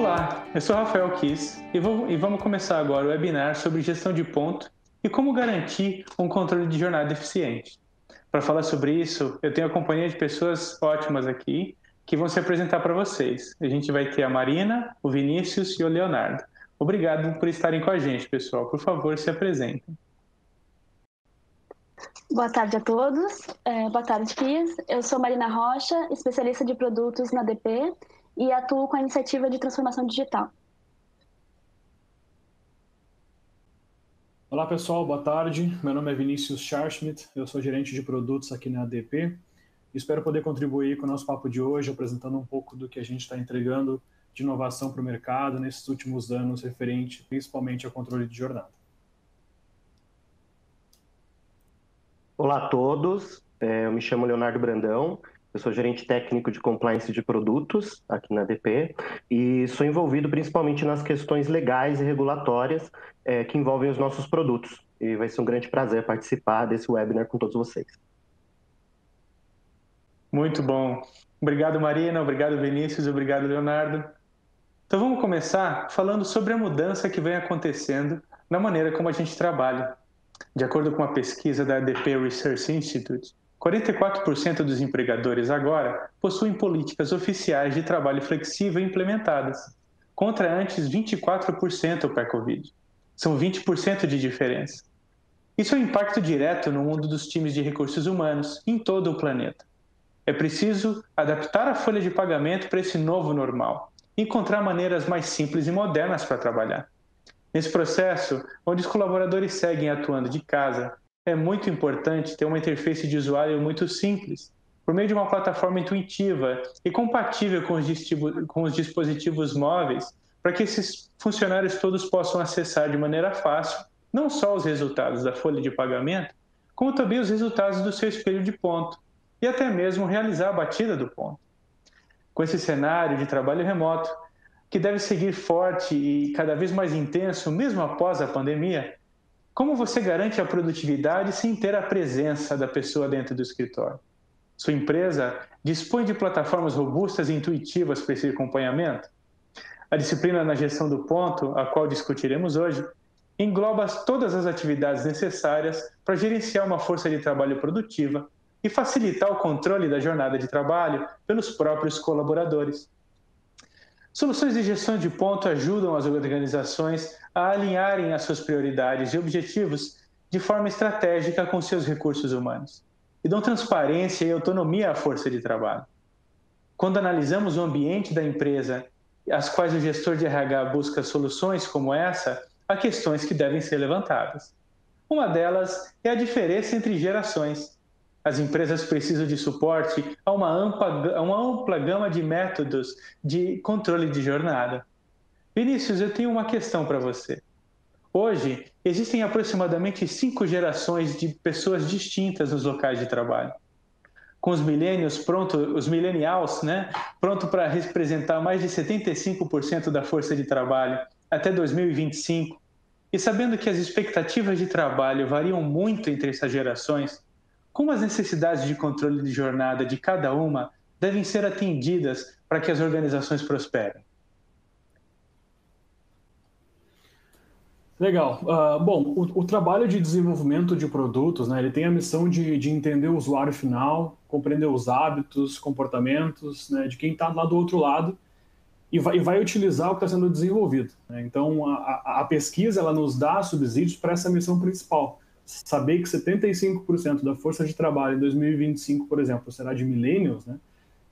Olá, eu sou Rafael Kiss e vamos começar agora o webinar sobre gestão de ponto e como garantir um controle de jornada eficiente. Para falar sobre isso, eu tenho a companhia de pessoas ótimas aqui que vão se apresentar para vocês. A gente vai ter a Marina, o Vinícius e o Leonardo. Obrigado por estarem com a gente, pessoal. Por favor, se apresentem. Boa tarde a todos. Boa tarde, Kiss. Eu sou Marina Rocha, especialista de produtos na ADP e atuo com a iniciativa de transformação digital. Olá, pessoal. Boa tarde. Meu nome é Vinícius Scharschmidt. Eu sou gerente de produtos aqui na ADP. Espero poder contribuir com o nosso papo de hoje, apresentando um pouco do que a gente está entregando de inovação para o mercado nesses últimos anos, referente principalmente ao controle de jornada. Olá a todos, eu me chamo Leonardo Brandão, eu sou gerente técnico de compliance de produtos aqui na ADP e sou envolvido principalmente nas questões legais e regulatórias que envolvem os nossos produtos. E vai ser um grande prazer participar desse webinar com todos vocês. Muito bom. Obrigado, Marina, obrigado, Vinícius, obrigado, Leonardo. Então vamos começar falando sobre a mudança que vem acontecendo na maneira como a gente trabalha. De acordo com uma pesquisa da ADP Research Institute, 44% dos empregadores agora possuem políticas oficiais de trabalho flexível implementadas, contra antes 24% pré-Covid. São 20% de diferença. Isso é um impacto direto no mundo dos times de recursos humanos em todo o planeta. É preciso adaptar a folha de pagamento para esse novo normal e encontrar maneiras mais simples e modernas para trabalhar. Nesse processo, onde os colaboradores seguem atuando de casa, é muito importante ter uma interface de usuário muito simples, por meio de uma plataforma intuitiva e compatível com os dispositivos móveis, para que esses funcionários todos possam acessar de maneira fácil não só os resultados da folha de pagamento, como também os resultados do seu espelho de ponto, e até mesmo realizar a batida do ponto. Com esse cenário de trabalho remoto, que deve seguir forte e cada vez mais intenso, mesmo após a pandemia, como você garante a produtividade sem ter a presença da pessoa dentro do escritório? Sua empresa dispõe de plataformas robustas e intuitivas para esse acompanhamento? A disciplina na gestão do ponto, a qual discutiremos hoje, engloba todas as atividades necessárias para gerenciar uma força de trabalho produtiva e facilitar o controle da jornada de trabalho pelos próprios colaboradores. Soluções de gestão de ponto ajudam as organizações a alinharem as suas prioridades e objetivos de forma estratégica com seus recursos humanos e dão transparência e autonomia à força de trabalho. Quando analisamos o ambiente da empresa, às quais o gestor de RH busca soluções como essa, há questões que devem ser levantadas. Uma delas é a diferença entre gerações. As empresas precisam de suporte a uma ampla gama de métodos de controle de jornada. Vinícius, eu tenho uma questão para você. Hoje, existem aproximadamente 5 gerações de pessoas distintas nos locais de trabalho. Com os millennials, pronto para representar mais de 75% da força de trabalho até 2025, e sabendo que as expectativas de trabalho variam muito entre essas gerações, como as necessidades de controle de jornada de cada uma devem ser atendidas para que as organizações prosperem? Legal. Bom, o trabalho de desenvolvimento de produtos, ele tem a missão de entender o usuário final, compreender os hábitos, comportamentos, de quem está lá do outro lado e vai utilizar o que está sendo desenvolvido. Então, a pesquisa ela nos dá subsídios para essa missão principal. Saber que 75% da força de trabalho em 2025, por exemplo, será de millennials,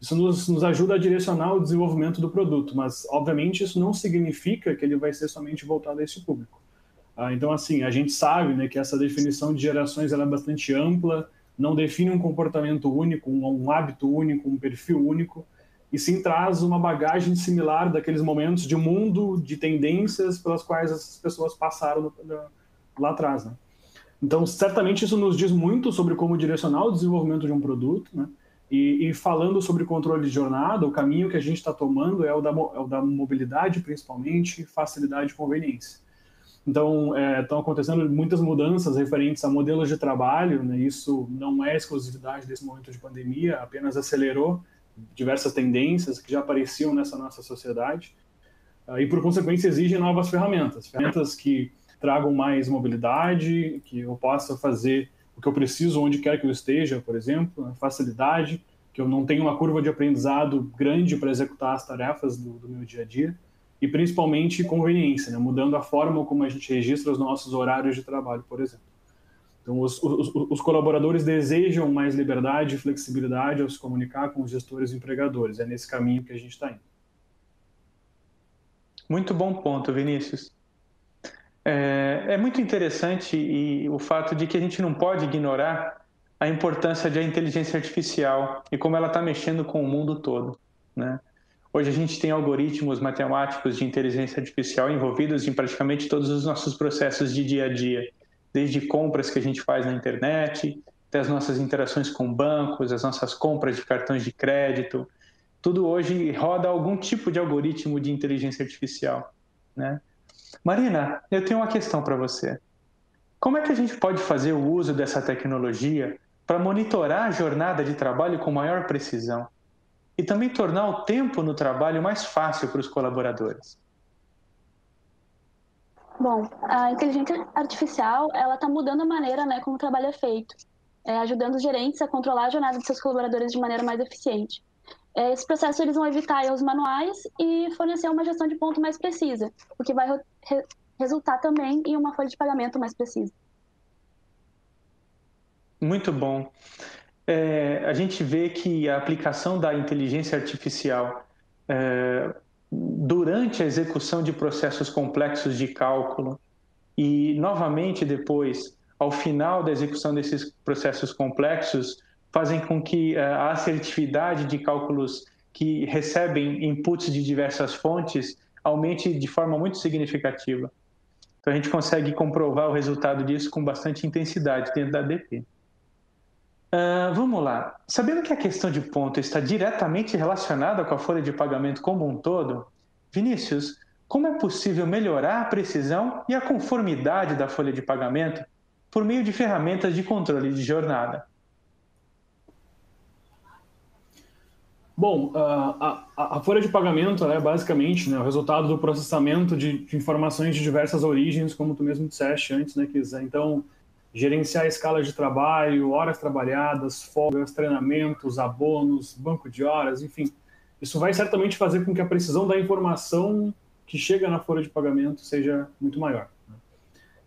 isso nos ajuda a direcionar o desenvolvimento do produto, mas, obviamente, isso não significa que ele vai ser somente voltado a esse público. Então, assim, a gente sabe que essa definição de gerações ela é bastante ampla, não define um comportamento único, um hábito único, um perfil único, e sim traz uma bagagem similar daqueles momentos de mundo, de tendências pelas quais essas pessoas passaram lá atrás, Então, certamente isso nos diz muito sobre como direcionar o desenvolvimento de um produto, E falando sobre controle de jornada, o caminho que a gente está tomando é o da mobilidade, principalmente, facilidade e conveniência. Então, estão acontecendo muitas mudanças referentes a modelos de trabalho, Isso não é exclusividade desse momento de pandemia, apenas acelerou diversas tendências que já apareciam nessa nossa sociedade. e, por consequência, exigem novas ferramentas que tragam mais mobilidade, que eu possa fazer o que eu preciso onde quer que eu esteja, por exemplo, facilidade, que eu não tenha uma curva de aprendizado grande para executar as tarefas do meu dia a dia, e principalmente conveniência, né? Mudando a forma como a gente registra os nossos horários de trabalho, por exemplo. Então, os colaboradores desejam mais liberdade e flexibilidade ao se comunicar com os gestores e empregadores. É nesse caminho que a gente está indo. Muito bom ponto, Vinícius. É muito interessante o fato de que a gente não pode ignorar a importância da inteligência artificial e como ela está mexendo com o mundo todo, né? Hoje a gente tem algoritmos matemáticos de inteligência artificial envolvidos em praticamente todos os nossos processos de dia a dia, desde compras que a gente faz na internet, até as nossas interações com bancos, as nossas compras de cartões de crédito. Tudo hoje roda algum tipo de algoritmo de inteligência artificial, né? Marina, eu tenho uma questão para você. Como é que a gente pode fazer o uso dessa tecnologia para monitorar a jornada de trabalho com maior precisão e também tornar o tempo no trabalho mais fácil para os colaboradores? Bom, a inteligência artificial, ela está mudando a maneira, né, como o trabalho é feito, ajudando os gerentes a controlar a jornada de seus colaboradores de maneira mais eficiente. Esse processo eles vão evitar erros manuais e fornecer uma gestão de ponto mais precisa, o que vai resultar também em uma folha de pagamento mais precisa. Muito bom. A gente vê que a aplicação da inteligência artificial durante a execução de processos complexos de cálculo e, novamente, depois, ao final da execução desses processos complexos, fazem com que a assertividade de cálculos que recebem inputs de diversas fontes aumente de forma muito significativa. Então, a gente consegue comprovar o resultado disso com bastante intensidade dentro da ADP. Vamos lá. Sabendo que a questão de ponto está diretamente relacionada com a folha de pagamento como um todo, Vinícius, como é possível melhorar a precisão e a conformidade da folha de pagamento por meio de ferramentas de controle de jornada? Bom, a folha de pagamento é basicamente, né, o resultado do processamento de informações de diversas origens, como tu mesmo disseste antes, né, Kisa? Então, gerenciar a escala de trabalho, horas trabalhadas, folgas, treinamentos, abonos, banco de horas, enfim. Isso vai certamente fazer com que a precisão da informação que chega na folha de pagamento seja muito maior, né?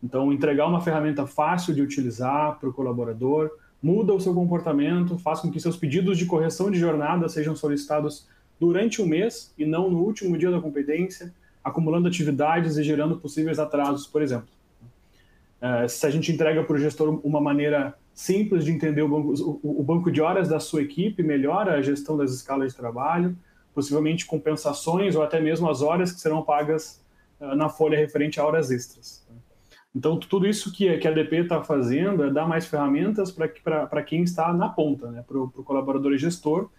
Então, entregar uma ferramenta fácil de utilizar para o colaborador muda o seu comportamento, faz com que seus pedidos de correção de jornada sejam solicitados durante o mês e não no último dia da competência, acumulando atividades e gerando possíveis atrasos, por exemplo. Se a gente entrega para o gestor uma maneira simples de entender o banco de horas da sua equipe, melhora a gestão das escalas de trabalho, possivelmente compensações ou até mesmo as horas que serão pagas na folha referente a horas extras. Então, tudo isso que a ADP está fazendo é dar mais ferramentas para quem está na ponta, né? Para o colaborador e gestor,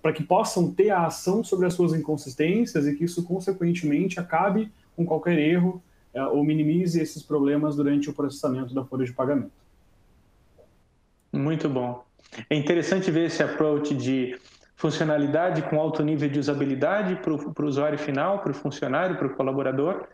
para que possam ter a ação sobre as suas inconsistências e que isso, consequentemente, acabe com qualquer erro ou minimize esses problemas durante o processamento da folha de pagamento. Muito bom. É interessante ver esse approach de funcionalidade com alto nível de usabilidade para o usuário final, para o funcionário, para o colaborador,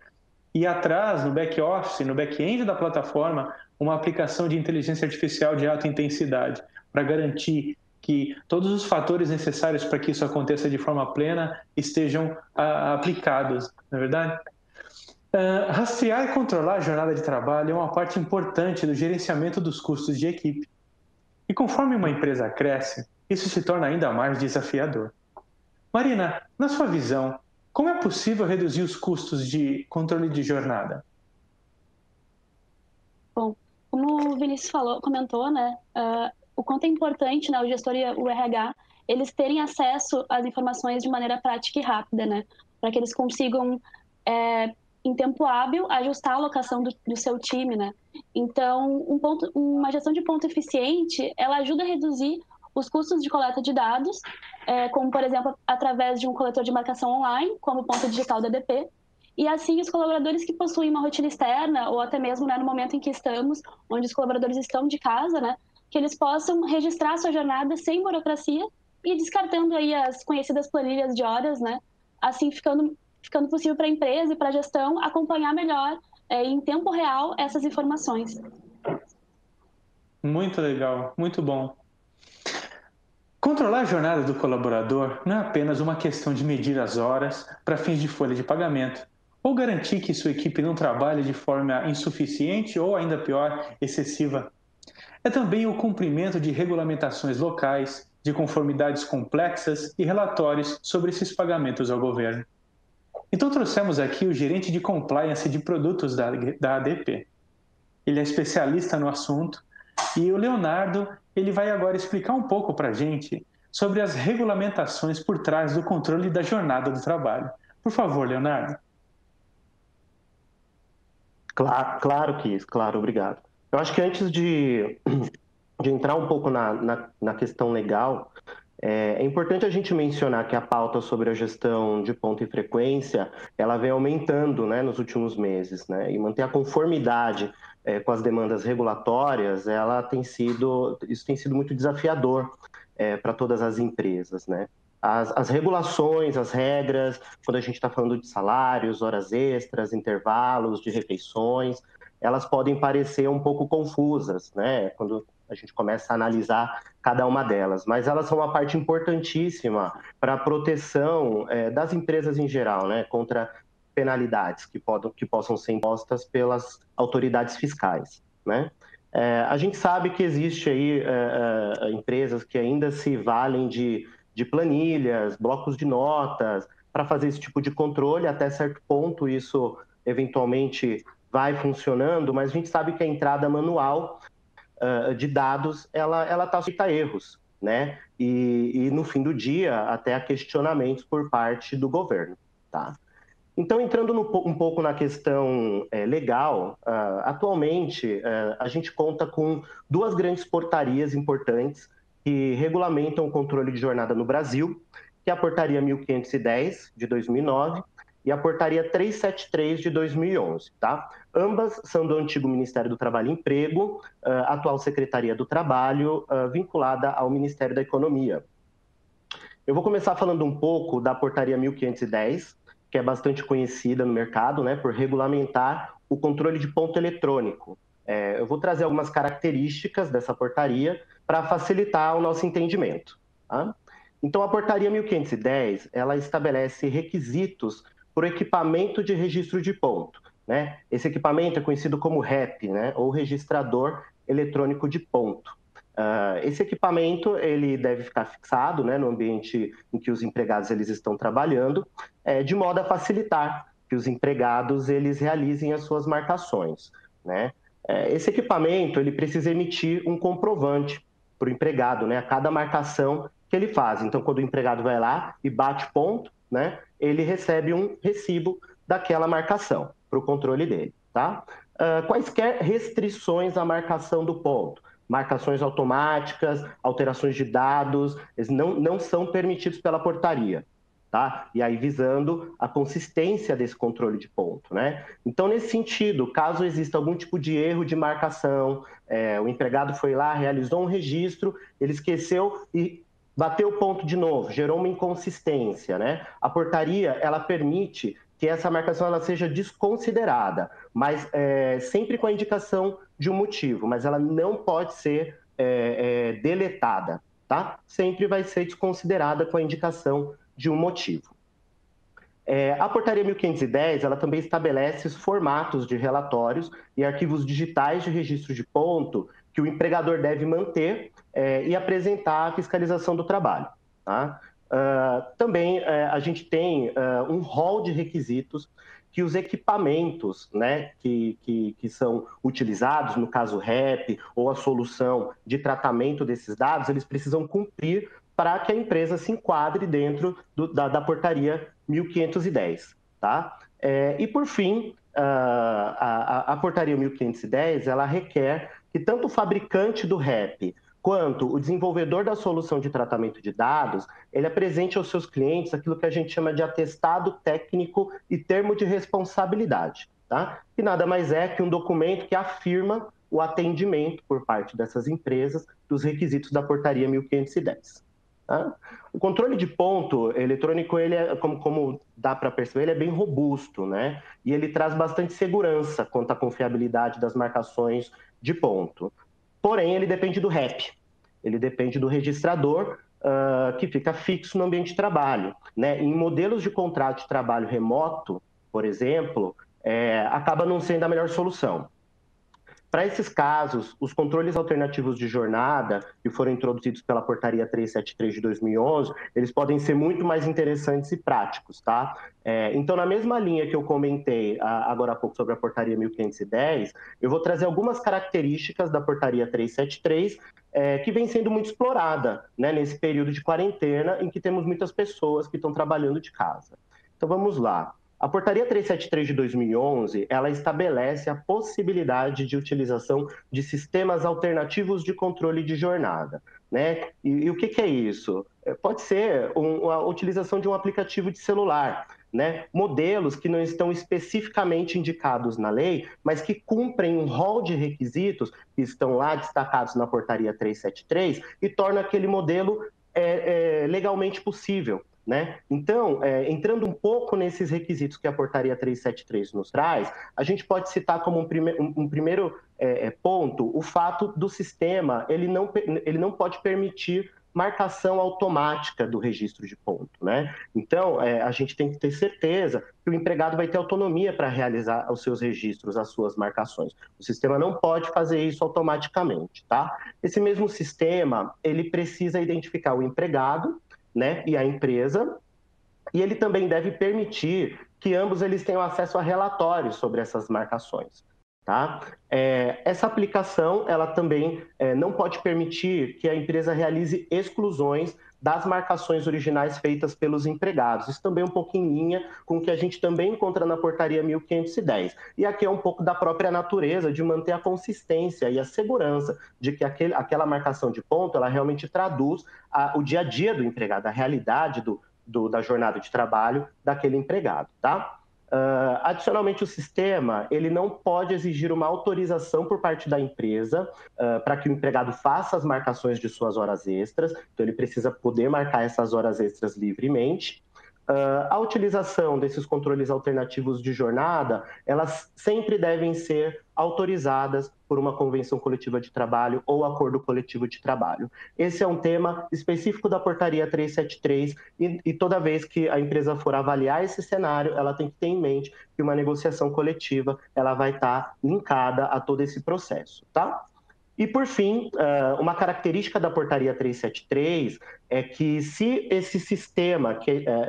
e atrás, no back-office, no back-end da plataforma, uma aplicação de inteligência artificial de alta intensidade, para garantir que todos os fatores necessários para que isso aconteça de forma plena estejam aplicados, não é verdade? Rastrear e controlar a jornada de trabalho é uma parte importante do gerenciamento dos custos de equipe. E conforme uma empresa cresce, isso se torna ainda mais desafiador. Marina, na sua visão, como é possível reduzir os custos de controle de jornada? Bom, como o Vinícius comentou, né, o quanto é importante, né, o gestor e o RH, eles terem acesso às informações de maneira prática e rápida, né, para que eles consigam, em tempo hábil, ajustar a alocação do seu time, né. Então, uma gestão de ponto eficiente, ela ajuda a reduzir os custos de coleta de dados, como, por exemplo, através de um coletor de marcação online, como o ponto digital da ADP, e assim os colaboradores que possuem uma rotina externa, ou até mesmo, né, no momento em que estamos, onde os colaboradores estão de casa, né, que eles possam registrar sua jornada sem burocracia e descartando aí as conhecidas planilhas de horas, né, assim ficando ficando possível para a empresa e para a gestão acompanhar melhor, em tempo real, essas informações. Muito legal, muito bom. Controlar a jornada do colaborador não é apenas uma questão de medir as horas para fins de folha de pagamento, ou garantir que sua equipe não trabalhe de forma insuficiente ou, ainda pior, excessiva. É também o cumprimento de regulamentações locais, de conformidades complexas e relatórios sobre esses pagamentos ao governo. Então trouxemos aqui o gerente de compliance de produtos da ADP. Ele é especialista no assunto e o Leonardo ele vai agora explicar um pouco para a gente sobre as regulamentações por trás do controle da jornada do trabalho. Por favor, Leonardo. Claro, Kiss, claro, obrigado. Eu acho que antes de entrar um pouco na questão legal, é importante a gente mencionar que a pauta sobre a gestão de ponto e frequência, ela vem aumentando, né, nos últimos meses, né, e manter a conformidade com as demandas regulatórias, isso tem sido muito desafiador para todas as empresas, né. As regulações, as regras, quando a gente está falando de salários, horas extras, intervalos de refeições, elas podem parecer um pouco confusas, né, quando a gente começa a analisar cada uma delas, mas elas são uma parte importantíssima para a proteção das empresas em geral, né, contra penalidades que possam ser impostas pelas autoridades fiscais, né? A gente sabe que existe aí empresas que ainda se valem de planilhas, blocos de notas, para fazer esse tipo de controle. Até certo ponto isso eventualmente vai funcionando, mas a gente sabe que a entrada manual de dados, ela está sujeita a erros, né? E no fim do dia, até a questionamentos por parte do governo, tá? Então, entrando um pouco na questão legal, atualmente a gente conta com duas grandes portarias importantes que regulamentam o controle de jornada no Brasil, que é a Portaria 1510, de 2009, e a Portaria 373, de 2011, tá? Ambas são do antigo Ministério do Trabalho e Emprego, atual Secretaria do Trabalho, vinculada ao Ministério da Economia. Eu vou começar falando um pouco da Portaria 1510, que é bastante conhecida no mercado, né, por regulamentar o controle de ponto eletrônico. Eu vou trazer algumas características dessa portaria para facilitar o nosso entendimento, tá? Então, a Portaria 1510, ela estabelece requisitos para o equipamento de registro de ponto, né? Esse equipamento é conhecido como REP, né, ou Registrador Eletrônico de Ponto. Esse equipamento ele deve ficar fixado, né, no ambiente em que os empregados eles estão trabalhando, de modo a facilitar que os empregados eles realizem as suas marcações, né? Esse equipamento ele precisa emitir um comprovante para o empregado, né, a cada marcação que ele faz. Então, quando o empregado vai lá e bate ponto, né, ele recebe um recibo daquela marcação para o controle dele, tá? Quaisquer restrições à marcação do ponto, marcações automáticas, alterações de dados, eles não são permitidos pela portaria, tá? E aí visando a consistência desse controle de ponto, né? Então, nesse sentido, caso exista algum tipo de erro de marcação, o empregado foi lá, realizou um registro, ele esqueceu e bateu o ponto de novo, gerou uma inconsistência, né? A portaria, ela permite que essa marcação ela seja desconsiderada, mas sempre com a indicação de um motivo, mas ela não pode ser deletada, tá? Sempre vai ser desconsiderada com a indicação de um motivo. A Portaria 1510, ela também estabelece os formatos de relatórios e arquivos digitais de registro de ponto que o empregador deve manter e apresentar à fiscalização do trabalho, tá? Também a gente tem um rol de requisitos que os equipamentos, né, que são utilizados, no caso REP ou a solução de tratamento desses dados, eles precisam cumprir para que a empresa se enquadre dentro da Portaria 1510, tá? E, por fim, a Portaria 1510, ela requer que tanto o fabricante do REP quanto o desenvolvedor da solução de tratamento de dados, ele apresente aos seus clientes aquilo que a gente chama de atestado técnico e termo de responsabilidade, tá? Que nada mais é que um documento que afirma o atendimento por parte dessas empresas dos requisitos da Portaria 1510. Tá? O controle de ponto eletrônico, ele é, como dá para perceber, ele é bem robusto, né? E ele traz bastante segurança quanto à confiabilidade das marcações de ponto. Porém, ele depende do REP, ele depende do registrador que fica fixo no ambiente de trabalho, né? Em modelos de contrato de trabalho remoto, por exemplo, acaba não sendo a melhor solução. Para esses casos, os controles alternativos de jornada, que foram introduzidos pela Portaria 373 de 2011, eles podem ser muito mais interessantes e práticos, tá? Então, na mesma linha que eu comentei agora há pouco sobre a Portaria 1510, eu vou trazer algumas características da Portaria 373 que vem sendo muito explorada, né, nesse período de quarentena em que temos muitas pessoas que estão trabalhando de casa. Então, vamos lá. A Portaria 373 de 2011, ela estabelece a possibilidade de utilização de sistemas alternativos de controle de jornada, né? E o que é isso? Pode ser a utilização de um aplicativo de celular, né? Modelos que não estão especificamente indicados na lei, mas que cumprem um rol de requisitos que estão lá destacados na Portaria 373 e torna aquele modelo legalmente possível. Né? Então, entrando um pouco nesses requisitos que a Portaria 373 nos traz, a gente pode citar como um primeiro ponto o fato do sistema ele não pode permitir marcação automática do registro de ponto. Né? Então, a gente tem que ter certeza que o empregado vai ter autonomia para realizar os seus registros, as suas marcações. O sistema não pode fazer isso automaticamente. Tá? Esse mesmo sistema ele precisa identificar o empregado, né, e a empresa, e ele também deve permitir que ambos eles tenham acesso a relatórios sobre essas marcações. Tá? Essa aplicação ela também não pode permitir que a empresa realize exclusões das marcações originais feitas pelos empregados. Isso também é um pouco em linha com o que a gente também encontra na Portaria 1510. E aqui é um pouco da própria natureza de manter a consistência e a segurança de que aquela marcação de ponto ela realmente traduz o dia a dia do empregado, a realidade da jornada de trabalho daquele empregado. Tá? Adicionalmente, o sistema ele não pode exigir uma autorização por parte da empresa para que o empregado faça as marcações de suas horas extras, então ele precisa poder marcar essas horas extras livremente. A utilização desses controles alternativos de jornada, elas sempre devem ser autorizadas por uma convenção coletiva de trabalho ou acordo coletivo de trabalho. Esse é um tema específico da Portaria 373 e toda vez que a empresa for avaliar esse cenário, ela tem que ter em mente que uma negociação coletiva ela vai estar linkada a todo esse processo, tá? E, por fim, uma característica da Portaria 373 é que se esse sistema,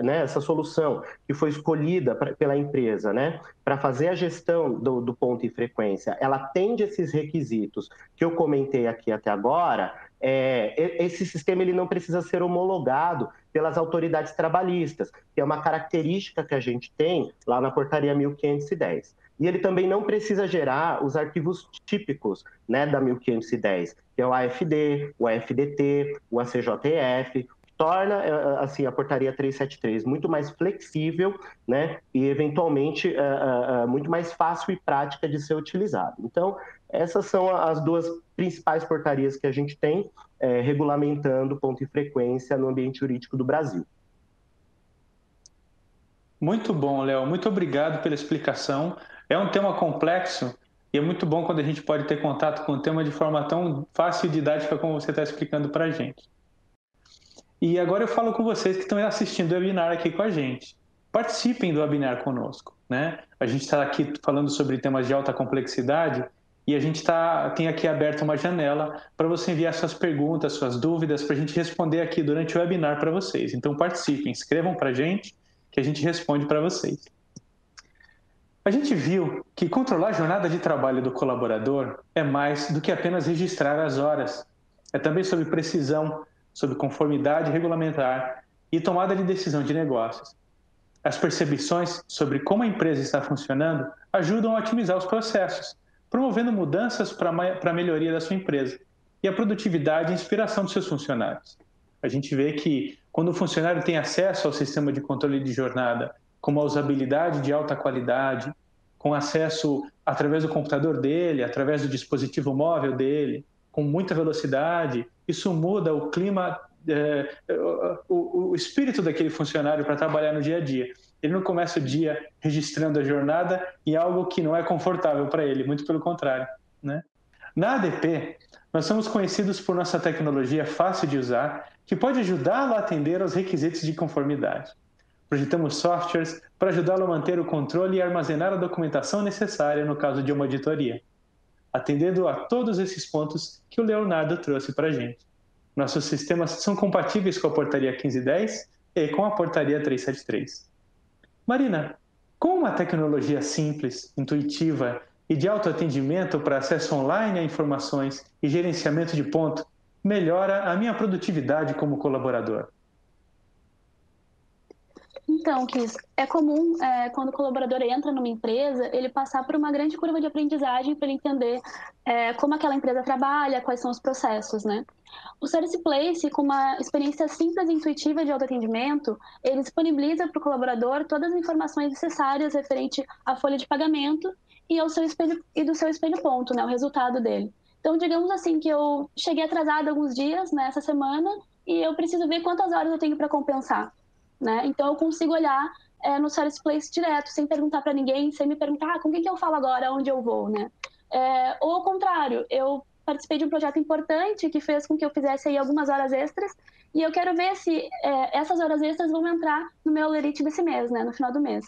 né, essa solução que foi escolhida pela empresa, né, para fazer a gestão do ponto e frequência, ela atende esses requisitos que eu comentei aqui até agora, esse sistema ele não precisa ser homologado pelas autoridades trabalhistas, que é uma característica que a gente tem lá na Portaria 1510. E ele também não precisa gerar os arquivos típicos, né, da 1510, que é o AFD, o AFDT, o ACJF, que torna assim, a Portaria 373 muito mais flexível, né, e, eventualmente, muito mais fácil e prática de ser utilizado. Então, essas são as duas principais portarias que a gente tem regulamentando ponto e frequência no ambiente jurídico do Brasil. Muito bom, Léo. Muito obrigado pela explicação. É um tema complexo e é muito bom quando a gente pode ter contato com o tema de forma tão fácil e didática como você está explicando para a gente. E agora eu falo com vocês que estão assistindo o webinar aqui com a gente. Participem do webinar conosco, né? A gente está aqui falando sobre temas de alta complexidade e a gente tem aqui aberto uma janela para você enviar suas perguntas, suas dúvidas, para a gente responder aqui durante o webinar para vocês. Então participem, escrevam para a gente que a gente responde para vocês. A gente viu que controlar a jornada de trabalho do colaborador é mais do que apenas registrar as horas. É também sobre precisão, sobre conformidade regulamentar e tomada de decisão de negócios. As percepções sobre como a empresa está funcionando ajudam a otimizar os processos, promovendo mudanças para a melhoria da sua empresa e a produtividade e inspiração dos seus funcionários. A gente vê que quando o funcionário tem acesso ao sistema de controle de jornada, com uma usabilidade de alta qualidade, com acesso através do computador dele, através do dispositivo móvel dele, com muita velocidade, isso muda o clima o espírito daquele funcionário para trabalhar no dia a dia. Ele não começa o dia registrando a jornada em algo que não é confortável para ele, muito pelo contrário, né? Na ADP, nós somos conhecidos por nossa tecnologia fácil de usar, que pode ajudá-lo a atender aos requisitos de conformidade. Projetamos softwares para ajudá-lo a manter o controle e armazenar a documentação necessária no caso de uma auditoria, atendendo a todos esses pontos que o Leonardo trouxe para a gente. Nossos sistemas são compatíveis com a portaria 1510 e com a portaria 373. Marina, com uma tecnologia simples, intuitiva e de autoatendimento para acesso online a informações e gerenciamento de ponto, melhora a minha produtividade como colaborador. Então, Kis, é comum, quando o colaborador entra numa empresa, ele passar por uma grande curva de aprendizagem para ele entender como aquela empresa trabalha, quais são os processos, né? O Service Place, com uma experiência simples e intuitiva de autoatendimento, ele disponibiliza para o colaborador todas as informações necessárias referente à folha de pagamento e ao seu espelho, e do seu espelho ponto, né, o resultado dele. Então, digamos assim, que eu cheguei atrasada alguns dias nessa semana e eu preciso ver quantas horas eu tenho para compensar, né? Então, eu consigo olhar no Service Place direto, sem perguntar para ninguém, sem me perguntar com quem que eu falo agora, onde eu vou, né? Ou ao contrário, eu participei de um projeto importante que fez com que eu fizesse aí algumas horas extras e eu quero ver se essas horas extras vão entrar no meu lerite desse mês, né? No final do mês.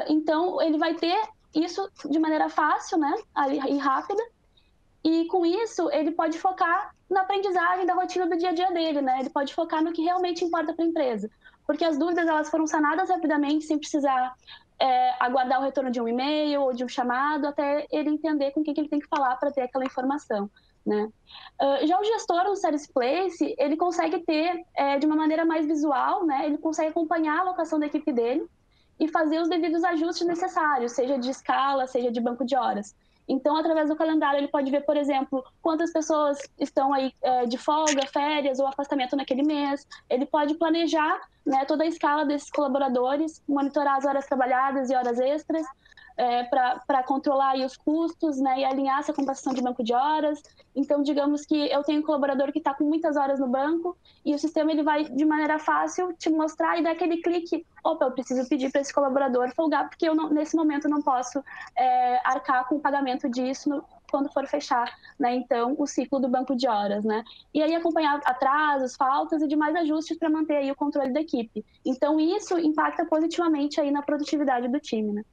Então, ele vai ter isso de maneira fácil, né? E rápida. E com isso, ele pode focar na aprendizagem da rotina do dia a dia dele, né? Ele pode focar no que realmente importa para a empresa. Porque as dúvidas, elas foram sanadas rapidamente, sem precisar aguardar o retorno de um e-mail ou de um chamado, até ele entender com quem que ele tem que falar para ter aquela informação, né? Já o gestor no Service Place, ele consegue ter de uma maneira mais visual, né? Ele consegue acompanhar a alocação da equipe dele e fazer os devidos ajustes necessários, seja de escala, seja de banco de horas. Então, através do calendário, ele pode ver, por exemplo, quantas pessoas estão aí de folga, férias ou afastamento naquele mês. Ele pode planejar, né, toda a escala desses colaboradores, monitorar as horas trabalhadas e horas extras, para controlar aí os custos, né, e alinhar essa compensação de banco de horas. Então, digamos que eu tenho um colaborador que está com muitas horas no banco e o sistema ele vai, de maneira fácil, te mostrar e dar aquele clique. Opa, eu preciso pedir para esse colaborador folgar, porque eu não, nesse momento não posso arcar com o pagamento disso quando for fechar, né, então, o ciclo do banco de horas, né? E aí acompanhar atrasos, faltas e demais ajustes para manter aí o controle da equipe. Então, isso impacta positivamente aí na produtividade do time, né?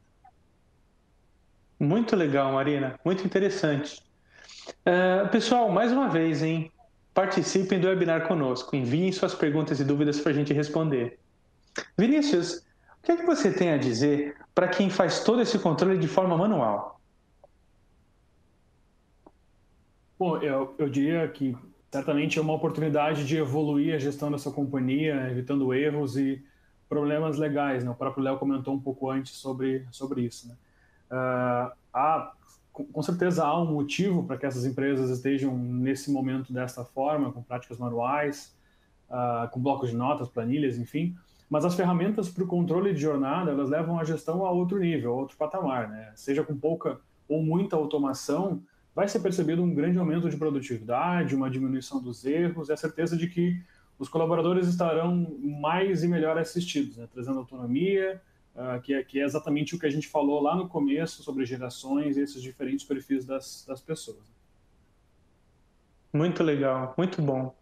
Muito legal, Marina. Muito interessante. Pessoal, mais uma vez, hein? Participem do webinar conosco. Enviem suas perguntas e dúvidas para a gente responder. Vinícius, o que é que você tem a dizer para quem faz todo esse controle de forma manual? Bom, eu diria que certamente é uma oportunidade de evoluir a gestão dessa companhia, evitando erros e problemas legais, né? O próprio Léo comentou um pouco antes sobre isso, né? Com certeza há um motivo para que essas empresas estejam nesse momento desta forma, com práticas manuais, com blocos de notas, planilhas, enfim, mas as ferramentas para o controle de jornada, elas levam a gestão a outro nível, a outro patamar, né? Seja com pouca ou muita automação, vai ser percebido um grande aumento de produtividade, uma diminuição dos erros e a certeza de que os colaboradores estarão mais e melhor assistidos, né? Trazendo autonomia, que é exatamente o que a gente falou lá no começo sobre gerações e esses diferentes perfis das pessoas. Muito legal, muito bom.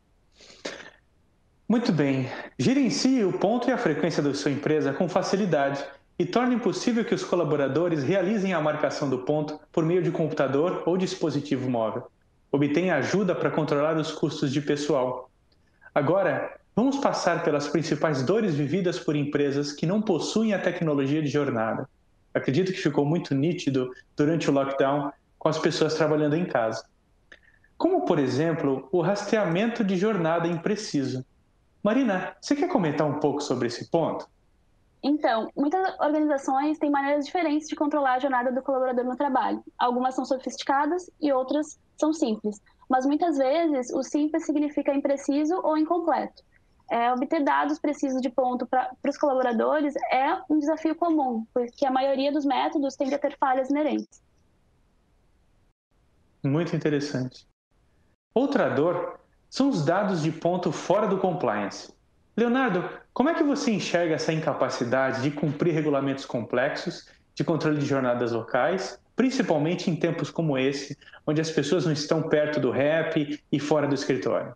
Muito bem. Gerencie o ponto e a frequência da sua empresa com facilidade e torne possível que os colaboradores realizem a marcação do ponto por meio de computador ou dispositivo móvel. Obtenha ajuda para controlar os custos de pessoal. Agora, vamos passar pelas principais dores vividas por empresas que não possuem a tecnologia de jornada. Acredito que ficou muito nítido durante o lockdown com as pessoas trabalhando em casa. Como, por exemplo, o rastreamento de jornada impreciso. Marina, você quer comentar um pouco sobre esse ponto? Então, muitas organizações têm maneiras diferentes de controlar a jornada do colaborador no trabalho. Algumas são sofisticadas e outras são simples. Mas muitas vezes o simples significa impreciso ou incompleto. Obter dados precisos de ponto para os colaboradores é um desafio comum, porque a maioria dos métodos tende a ter falhas inerentes. Muito interessante. Outra dor são os dados de ponto fora do compliance. Leonardo, como é que você enxerga essa incapacidade de cumprir regulamentos complexos de controle de jornadas locais, principalmente em tempos como esse, onde as pessoas não estão perto do REP e fora do escritório?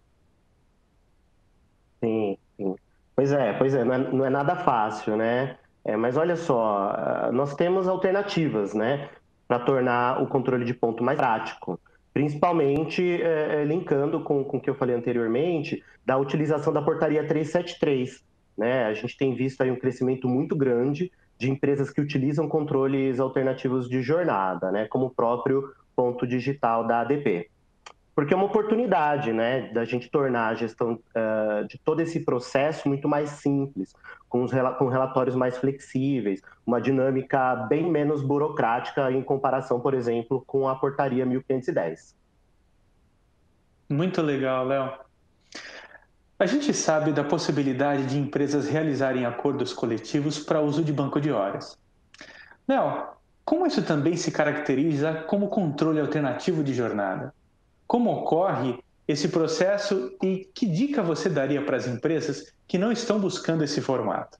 Sim, sim. Pois é, não é nada fácil, né? Mas olha só, nós temos alternativas, né, para tornar o controle de ponto mais prático, principalmente linkando com o que eu falei anteriormente, da utilização da portaria 373, né? A gente tem visto aí um crescimento muito grande de empresas que utilizam controles alternativos de jornada, né, como o próprio ponto digital da ADP. Porque é uma oportunidade, né, da gente tornar a gestão de todo esse processo muito mais simples, com relatórios mais flexíveis, uma dinâmica bem menos burocrática em comparação, por exemplo, com a portaria 1510. Muito legal, Léo. A gente sabe da possibilidade de empresas realizarem acordos coletivos para uso de banco de horas. Léo, como isso também se caracteriza como controle alternativo de jornada? Como ocorre esse processo e que dica você daria para as empresas que não estão buscando esse formato?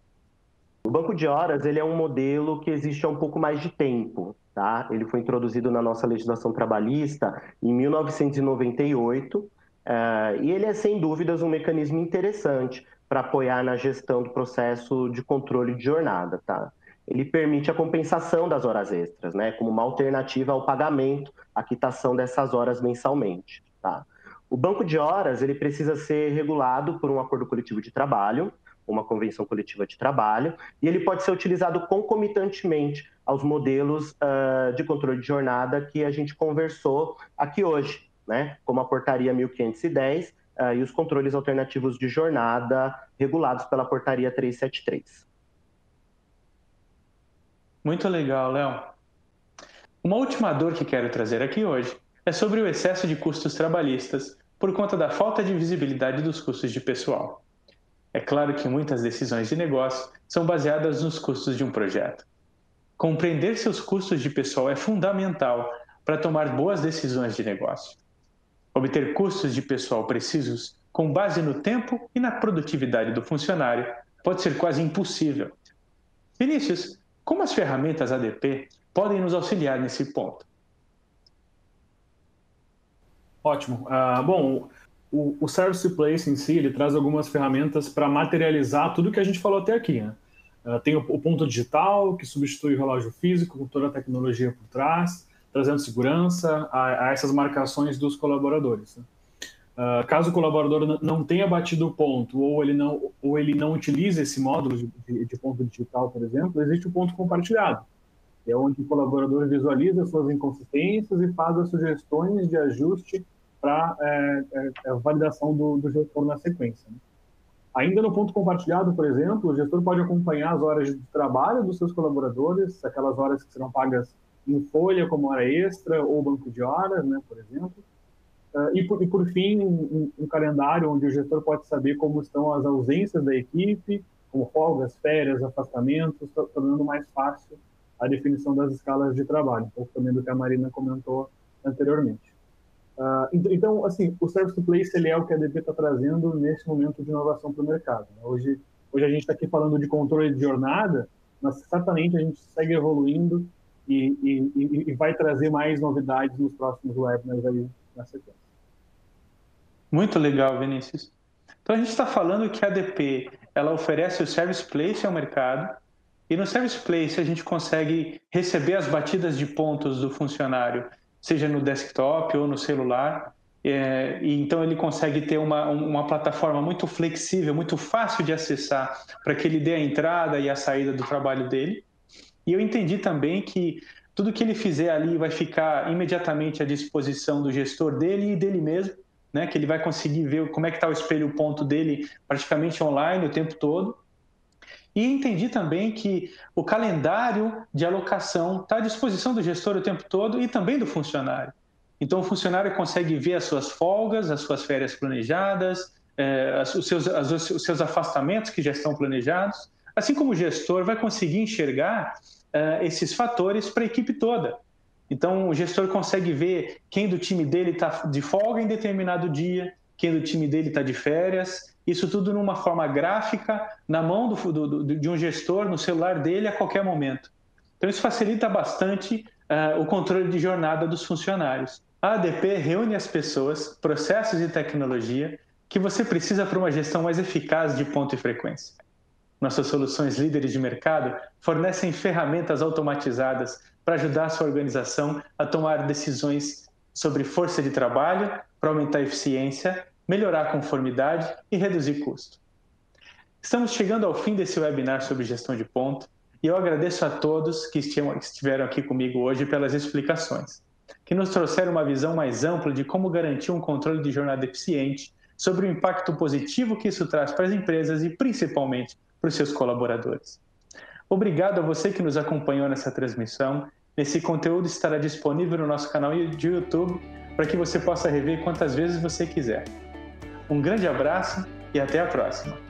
O banco de horas ele é um modelo que existe há um pouco mais de tempo. Tá? Ele foi introduzido na nossa legislação trabalhista em 1998 e ele é, sem dúvidas, um mecanismo interessante para apoiar na gestão do processo de controle de jornada. Tá? Ele permite a compensação das horas extras, né, como uma alternativa ao pagamento, à quitação dessas horas mensalmente. Tá? O banco de horas ele precisa ser regulado por um acordo coletivo de trabalho, uma convenção coletiva de trabalho, e ele pode ser utilizado concomitantemente aos modelos de controle de jornada que a gente conversou aqui hoje, né, como a portaria 1510 e os controles alternativos de jornada regulados pela portaria 373. Muito legal, Léo. Uma última dor que quero trazer aqui hoje é sobre o excesso de custos trabalhistas por conta da falta de visibilidade dos custos de pessoal. É claro que muitas decisões de negócio são baseadas nos custos de um projeto. Compreender seus custos de pessoal é fundamental para tomar boas decisões de negócio. Obter custos de pessoal precisos com base no tempo e na produtividade do funcionário pode ser quase impossível. Vinícius, como as ferramentas ADP podem nos auxiliar nesse ponto? Ótimo. Bom, o Service Place em si, ele traz algumas ferramentas para materializar tudo que a gente falou até aqui, né? Tem o ponto digital, que substitui o relógio físico com toda a tecnologia por trás, trazendo segurança a essas marcações dos colaboradores, né? Caso o colaborador não tenha batido o ponto ou ele não utilize esse módulo de ponto digital, por exemplo, existe o ponto compartilhado, que é onde o colaborador visualiza suas inconsistências e faz as sugestões de ajuste para a validação do gestor na sequência, né? Ainda no ponto compartilhado, por exemplo, o gestor pode acompanhar as horas de trabalho dos seus colaboradores, aquelas horas que serão pagas em folha como hora extra ou banco de horas, né, por exemplo. E por fim, um calendário onde o gestor pode saber como estão as ausências da equipe, como folgas, férias, afastamentos, tornando mais fácil a definição das escalas de trabalho, um pouco também do que a Marina comentou anteriormente. Então, assim, o Service Place ele é o que a ADP está trazendo nesse momento de inovação para o mercado, né? Hoje a gente está aqui falando de controle de jornada, mas certamente a gente segue evoluindo e vai trazer mais novidades nos próximos webinars aí na sequência. Muito legal, Vinícius. Então a gente está falando que a ADP ela oferece o Service Place ao mercado e no Service Place a gente consegue receber as batidas de pontos do funcionário, seja no desktop ou no celular, e então ele consegue ter uma plataforma muito flexível, muito fácil de acessar para que ele dê a entrada e a saída do trabalho dele. E eu entendi também que tudo que ele fizer ali vai ficar imediatamente à disposição do gestor dele e dele mesmo, né, que ele vai conseguir ver como é que está o espelho ponto dele praticamente online o tempo todo. E entendi também que o calendário de alocação está à disposição do gestor o tempo todo e também do funcionário. Então, o funcionário consegue ver as suas folgas, as suas férias planejadas, os seus afastamentos que já estão planejados, assim como o gestor vai conseguir enxergar esses fatores para a equipe toda. Então, o gestor consegue ver quem do time dele está de folga em determinado dia, quem do time dele está de férias, isso tudo numa forma gráfica, na mão de um gestor, no celular dele a qualquer momento. Então isso facilita bastante o controle de jornada dos funcionários. A ADP reúne as pessoas, processos e tecnologia que você precisa para uma gestão mais eficaz de ponto e frequência. Nossas soluções líderes de mercado fornecem ferramentas automatizadas para ajudar a sua organização a tomar decisões sobre força de trabalho, para aumentar a eficiência, melhorar a conformidade e reduzir custo. Estamos chegando ao fim desse webinar sobre gestão de ponto e eu agradeço a todos que estiveram aqui comigo hoje pelas explicações, que nos trouxeram uma visão mais ampla de como garantir um controle de jornada eficiente, sobre o impacto positivo que isso traz para as empresas e principalmente para os seus colaboradores. Obrigado a você que nos acompanhou nessa transmissão. Esse conteúdo estará disponível no nosso canal de YouTube para que você possa rever quantas vezes você quiser. Um grande abraço e até a próxima!